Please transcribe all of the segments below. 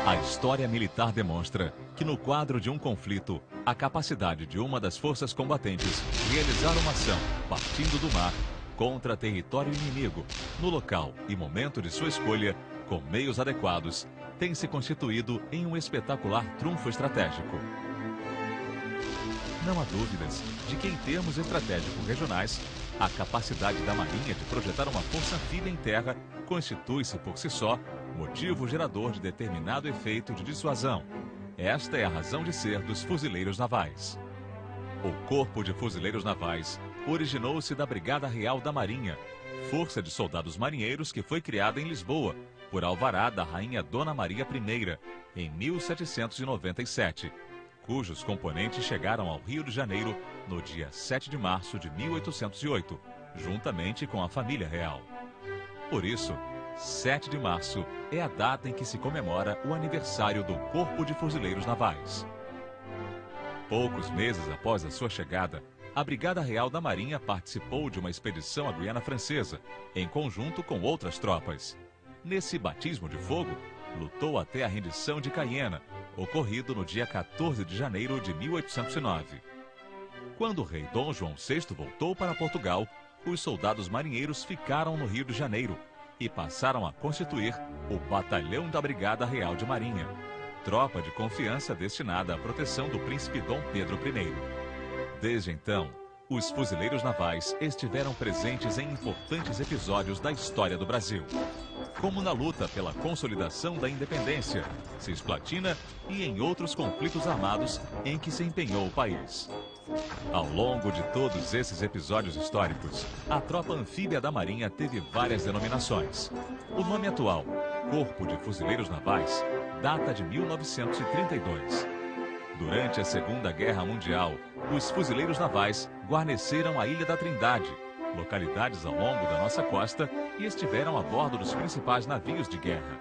A história militar demonstra que no quadro de um conflito, a capacidade de uma das forças combatentes realizar uma ação partindo do mar contra território inimigo, no local e momento de sua escolha, com meios adequados, tem se constituído em um espetacular trunfo estratégico. Não há dúvidas de que, em termos estratégicos regionais, a capacidade da Marinha de projetar uma força anfíbia em terra constitui-se por si só motivo gerador de determinado efeito de dissuasão. Esta é a razão de ser dos fuzileiros navais. O Corpo de Fuzileiros Navais originou-se da Brigada Real da Marinha, força de soldados marinheiros que foi criada em Lisboa, por alvará da Rainha Dona Maria I, em 1797, cujos componentes chegaram ao Rio de Janeiro no dia 7 de março de 1808, juntamente com a família real. Por isso, 7 de março é a data em que se comemora o aniversário do Corpo de Fuzileiros Navais. Poucos meses após a sua chegada, a Brigada Real da Marinha participou de uma expedição à Guiana Francesa, em conjunto com outras tropas. Nesse batismo de fogo, lutou até a rendição de Caiena, ocorrido no dia 14 de janeiro de 1809. Quando o rei Dom João VI voltou para Portugal, os soldados marinheiros ficaram no Rio de Janeiro e passaram a constituir o Batalhão da Brigada Real de Marinha, tropa de confiança destinada à proteção do príncipe Dom Pedro I. Desde então, os fuzileiros navais estiveram presentes em importantes episódios da história do Brasil, como na luta pela consolidação da independência, Cisplatina e em outros conflitos armados em que se empenhou o país. Ao longo de todos esses episódios históricos, a tropa anfíbia da Marinha teve várias denominações. O nome atual, Corpo de Fuzileiros Navais, data de 1932. Durante a Segunda Guerra Mundial, os fuzileiros navais guarneceram a Ilha da Trindade, localidades ao longo da nossa costa, e estiveram a bordo dos principais navios de guerra.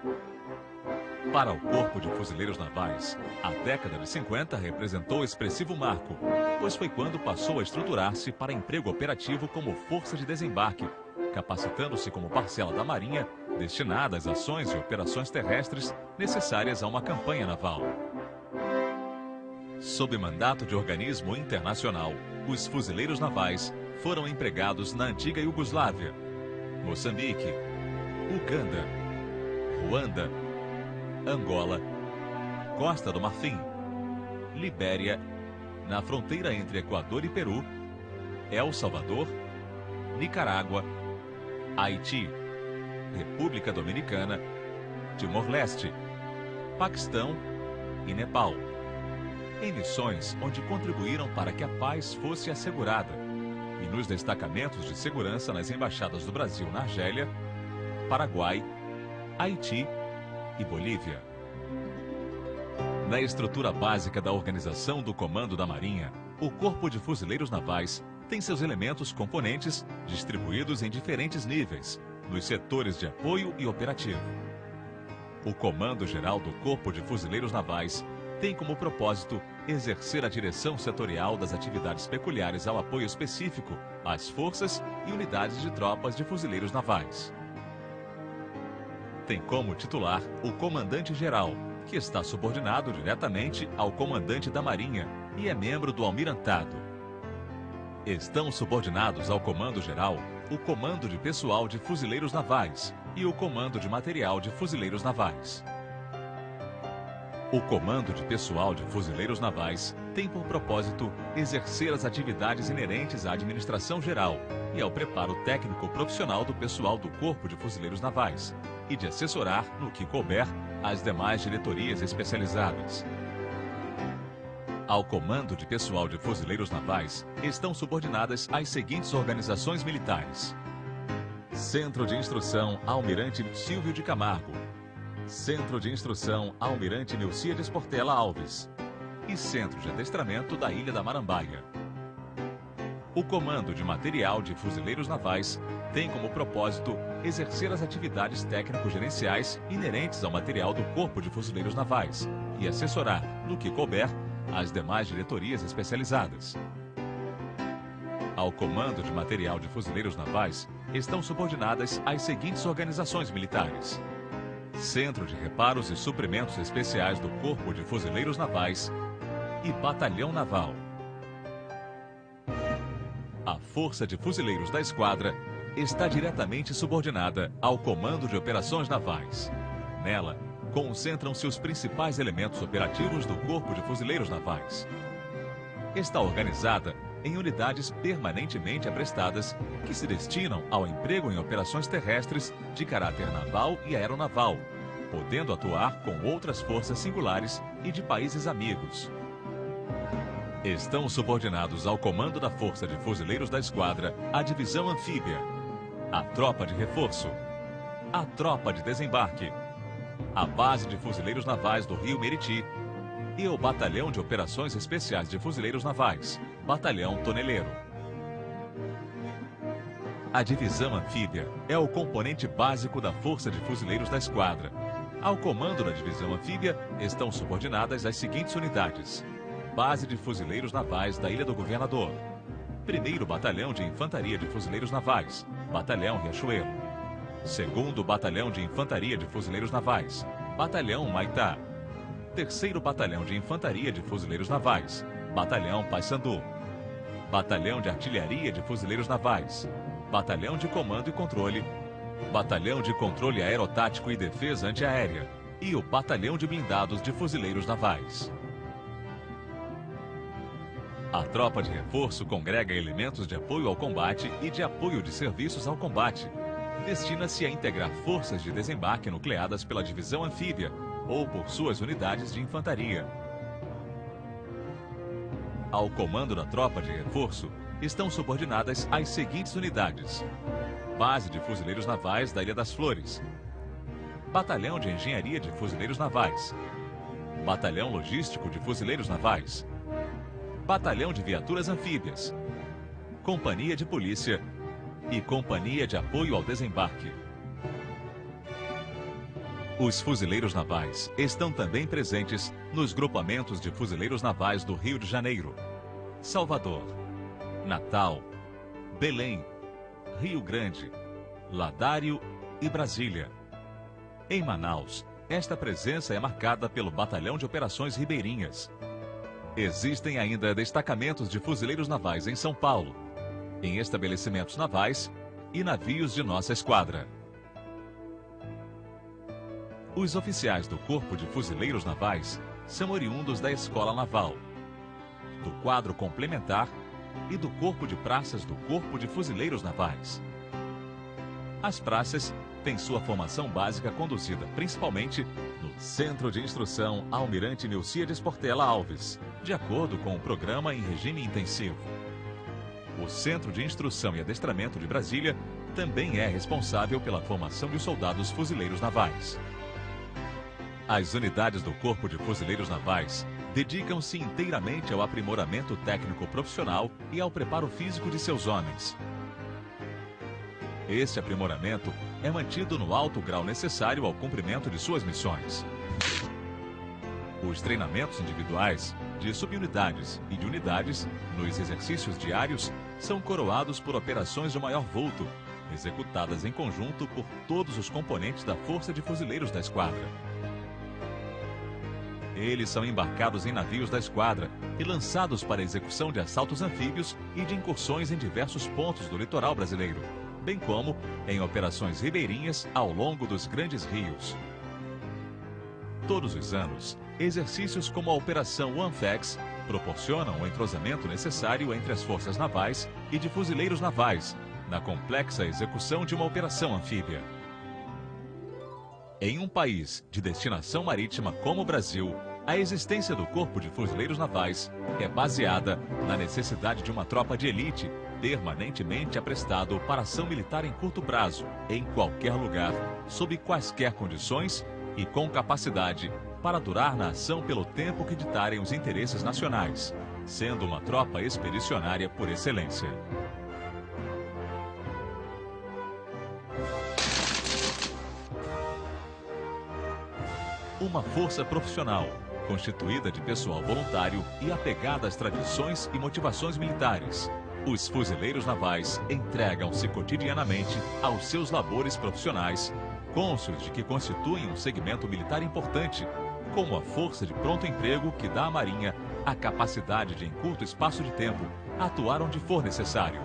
Para o Corpo de Fuzileiros Navais, a década de 50 representou expressivo marco, pois foi quando passou a estruturar-se para emprego operativo como força de desembarque, capacitando-se como parcela da Marinha destinada às ações e operações terrestres necessárias a uma campanha naval. Sob mandato de organismo internacional, os fuzileiros navais foram empregados na antiga Iugoslávia, Moçambique, Uganda, Ruanda, Angola, Costa do Marfim, Libéria, na fronteira entre Equador e Peru, El Salvador, Nicarágua, Haiti, República Dominicana, Timor-Leste, Paquistão e Nepal, em missões onde contribuíram para que a paz fosse assegurada, e nos destacamentos de segurança nas embaixadas do Brasil na Argélia, Paraguai, Haiti e Bolívia. Na estrutura básica da organização do Comando da Marinha, o Corpo de Fuzileiros Navais tem seus elementos componentes distribuídos em diferentes níveis, nos setores de apoio e operativo. O Comando Geral do Corpo de Fuzileiros Navais tem como propósito exercer a direção setorial das atividades peculiares ao apoio específico às forças e unidades de tropas de fuzileiros navais. Tem como titular o Comandante-Geral, que está subordinado diretamente ao Comandante da Marinha e é membro do Almirantado. Estão subordinados ao Comando-Geral o Comando de Pessoal de Fuzileiros Navais e o Comando de Material de Fuzileiros Navais. O Comando de Pessoal de Fuzileiros Navais tem por propósito exercer as atividades inerentes à administração geral e ao preparo técnico profissional do pessoal do Corpo de Fuzileiros Navais e de assessorar, no que couber, as demais diretorias especializadas. Ao Comando de Pessoal de Fuzileiros Navais estão subordinadas as seguintes organizações militares: Centro de Instrução Almirante Silvio de Camargo, Centro de Instrução Almirante Milcíades Portela Alves e Centro de Adestramento da Ilha da Marambaia. O Comando de Material de Fuzileiros Navais tem como propósito exercer as atividades técnico-gerenciais inerentes ao material do Corpo de Fuzileiros Navais e assessorar, no que couber, as demais diretorias especializadas. Ao Comando de Material de Fuzileiros Navais estão subordinadas as seguintes organizações militares: Centro de Reparos e Suprimentos Especiais do Corpo de Fuzileiros Navais e Batalhão Naval. A Força de Fuzileiros da Esquadra está diretamente subordinada ao Comando de Operações Navais. Nela, concentram-se os principais elementos operativos do Corpo de Fuzileiros Navais. Está organizada em unidades permanentemente aprestadas que se destinam ao emprego em operações terrestres de caráter naval e aeronaval, podendo atuar com outras forças singulares e de países amigos. Estão subordinados ao comando da Força de Fuzileiros da Esquadra a Divisão Anfíbia, a Tropa de Reforço, a Tropa de Desembarque, a Base de Fuzileiros Navais do Rio Meriti e o Batalhão de Operações Especiais de Fuzileiros Navais, Batalhão Toneleiro. A Divisão Anfíbia é o componente básico da Força de Fuzileiros da Esquadra. Ao comando da Divisão Anfíbia estão subordinadas as seguintes unidades: Base de Fuzileiros Navais da Ilha do Governador, 1º Batalhão de Infantaria de Fuzileiros Navais, Batalhão Riachuelo, 2º Batalhão de Infantaria de Fuzileiros Navais, Batalhão Maitá, 3º Batalhão de Infantaria de Fuzileiros Navais, Batalhão Paissandu, Batalhão de Artilharia de Fuzileiros Navais, Batalhão de Comando e Controle, Batalhão de Controle Aerotático e Defesa Antiaérea e o Batalhão de Blindados de Fuzileiros Navais. A Tropa de Reforço congrega elementos de apoio ao combate e de apoio de serviços ao combate. Destina-se a integrar forças de desembarque nucleadas pela Divisão Anfíbia ou por suas unidades de infantaria. Ao comando da Tropa de Reforço estão subordinadas as seguintes unidades: Base de Fuzileiros Navais da Ilha das Flores, Batalhão de Engenharia de Fuzileiros Navais, Batalhão Logístico de Fuzileiros Navais, Batalhão de Viaturas Anfíbias, Companhia de Polícia e Companhia de Apoio ao Desembarque. Os fuzileiros navais estão também presentes nos grupamentos de fuzileiros navais do Rio de Janeiro, Salvador, Natal, Belém, Rio Grande, Ladário e Brasília. Em Manaus, esta presença é marcada pelo Batalhão de Operações Ribeirinhas. Existem ainda destacamentos de fuzileiros navais em São Paulo, em estabelecimentos navais e navios de nossa esquadra. Os oficiais do Corpo de Fuzileiros Navais são oriundos da Escola Naval, do quadro complementar e do Corpo de Praças do Corpo de Fuzileiros Navais. As praças têm sua formação básica conduzida principalmente no Centro de Instrução Almirante Nilcíades Portela Alves, de acordo com o programa em regime intensivo. O Centro de Instrução e Adestramento de Brasília também é responsável pela formação de soldados fuzileiros navais. As unidades do Corpo de Fuzileiros Navais dedicam-se inteiramente ao aprimoramento técnico profissional e ao preparo físico de seus homens. Esse aprimoramento é mantido no alto grau necessário ao cumprimento de suas missões. Os treinamentos individuais, de subunidades e de unidades, nos exercícios diários, são coroados por operações de maior vulto, executadas em conjunto por todos os componentes da Força de Fuzileiros da Esquadra. Eles são embarcados em navios da esquadra e lançados para a execução de assaltos anfíbios e de incursões em diversos pontos do litoral brasileiro, bem como em operações ribeirinhas ao longo dos grandes rios. Todos os anos, exercícios como a Operação OneFax proporcionam o entrosamento necessário entre as forças navais e de fuzileiros navais, na complexa execução de uma operação anfíbia. Em um país de destinação marítima como o Brasil, a existência do Corpo de Fuzileiros Navais é baseada na necessidade de uma tropa de elite permanentemente aprestado para ação militar em curto prazo, em qualquer lugar, sob quaisquer condições e com capacidade para durar na ação pelo tempo que ditarem os interesses nacionais, sendo uma tropa expedicionária por excelência. Uma força profissional, constituída de pessoal voluntário e apegada às tradições e motivações militares. Os fuzileiros navais entregam-se cotidianamente aos seus labores profissionais cônscios de que constituem um segmento militar importante, como a força de pronto emprego que dá à Marinha a capacidade de, em curto espaço de tempo, atuar onde for necessário.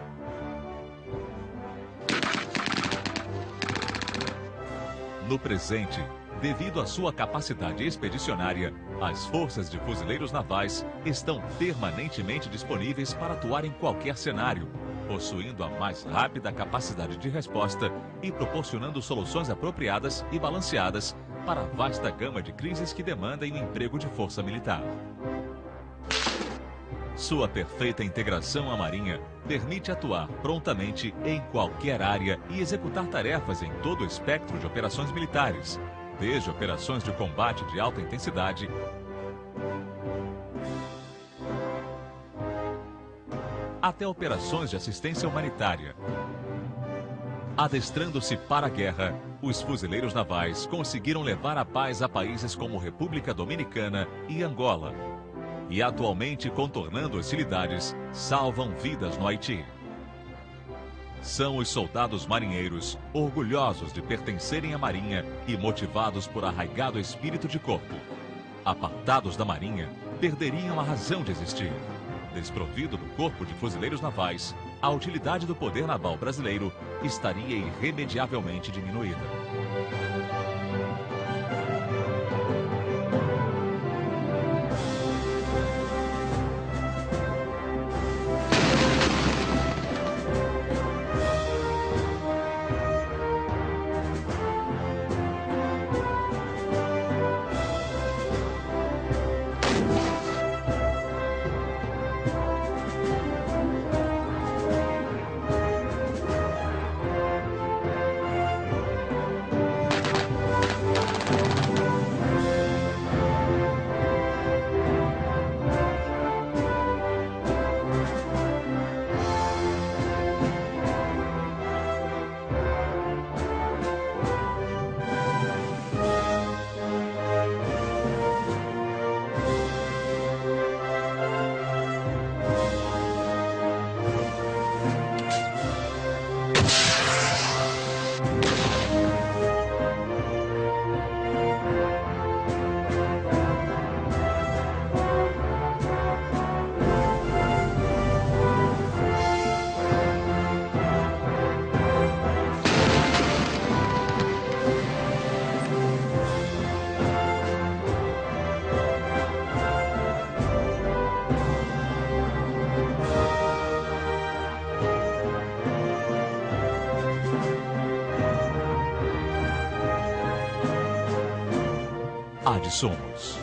No presente, devido à sua capacidade expedicionária, as forças de fuzileiros navais estão permanentemente disponíveis para atuar em qualquer cenário, possuindo a mais rápida capacidade de resposta e proporcionando soluções apropriadas e balanceadas para a vasta gama de crises que demandem o emprego de força militar. Sua perfeita integração à Marinha permite atuar prontamente em qualquer área e executar tarefas em todo o espectro de operações militares, desde operações de combate de alta intensidade até operações de assistência humanitária. Adestrando-se para a guerra, os fuzileiros navais conseguiram levar a paz a países como República Dominicana e Angola. E atualmente, contornando hostilidades, salvam vidas no Haiti. São os soldados marinheiros, orgulhosos de pertencerem à Marinha e motivados por arraigado espírito de corpo. Apartados da Marinha, perderiam a razão de existir. Desprovido do Corpo de Fuzileiros Navais, a utilidade do poder naval brasileiro estaria irremediavelmente diminuída. Ad Somos.